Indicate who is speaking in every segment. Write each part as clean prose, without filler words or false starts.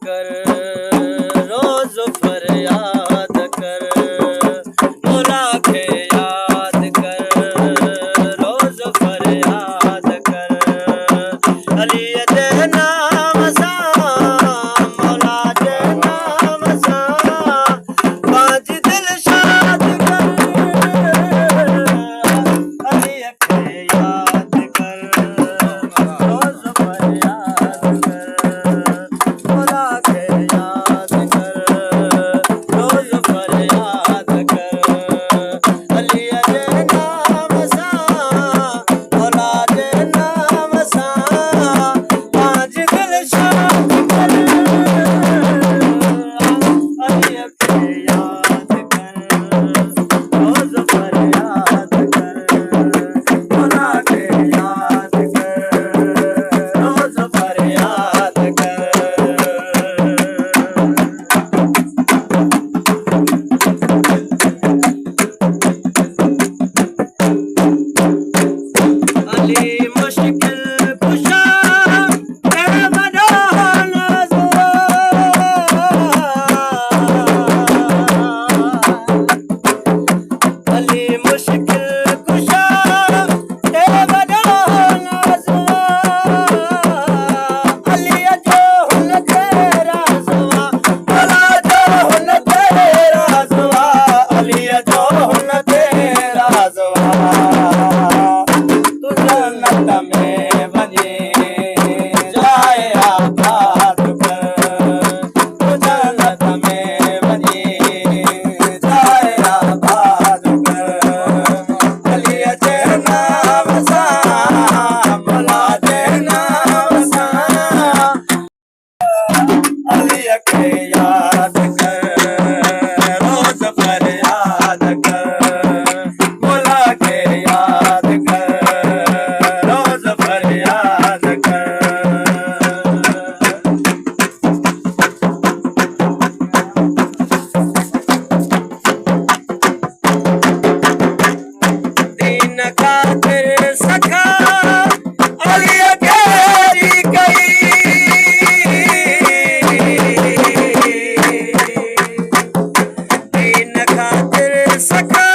Speaker 1: कर, रोज फरियाद कर, मौला के याद कर, रोज फरियाद कर। अली दे नाम सा, मौला दे नाम सा, बाज दिल शाद कर, अली के याद कर, रोज फरियाद कर, मौला के याद कर, रोज फरियाद कर। अली दे नाम सा, मौला दे नाम सा, बाज दिल शाद कर, अली के याद कर, रोज फरियाद कर, मौला के याद कर, रोज फरियाद कर। अली मुश्किल कुशा तेरे मदान ज़ुआ, अली मुश्किल कुशा तेरे मदान ज़ुआ, अली जो हुन तेरा ज़ुआ, मौला जो हुन तेरा ज़ुआ, अली जो हुन तेरा ज़ुआ। तू जन्नत में वञी जाए आबाद कर, तू जन्नत में वञी जाए आबाद कर। अली जे नाम सां, मौला जे नाम सां, अली के याद कर, रोज फरियाद कर, मौला के याद कर, रोज फरियाद कर। दीन खातिर सखा अली अकेली गई, दीन खातिर सखा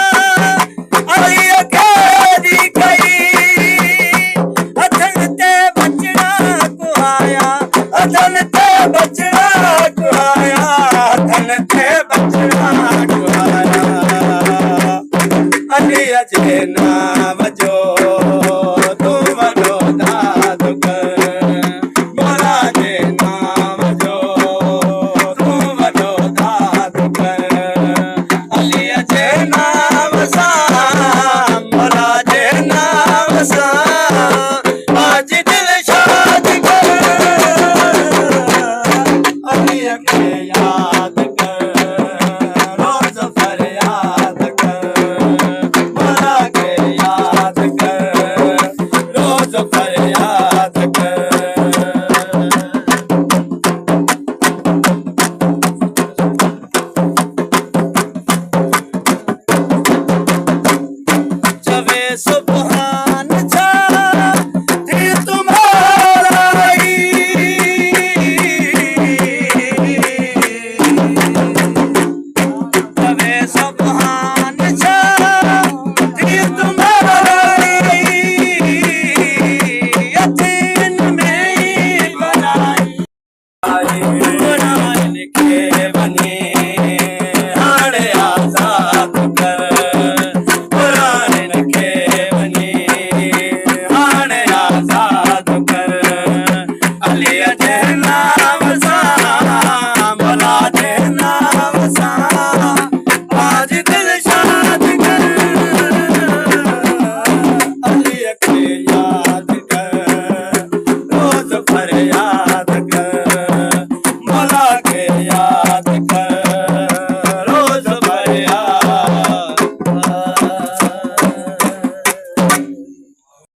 Speaker 1: अली अकेली गई। अथन ते बचड़ा कुआया, अथन ते बचड़ा कुआया, अथन ते बचड़ा कुआया। अली जे नाम जो तू वॾो दाद कर, मौला जे नाम जो तू वॾो दाद कर। अली जे नाम सां, मौला जे नाम सां, बाज दिल शाद कर, अली के याद कर, रोज फरियाद कर, मौला के याद कर, रोज फरियाद कर। जवे सुभान जा दिल तुम्हारा ही, जवे सुभान जा दिल तुम्हारा ही, यतीम में ही बनाई, बनाने के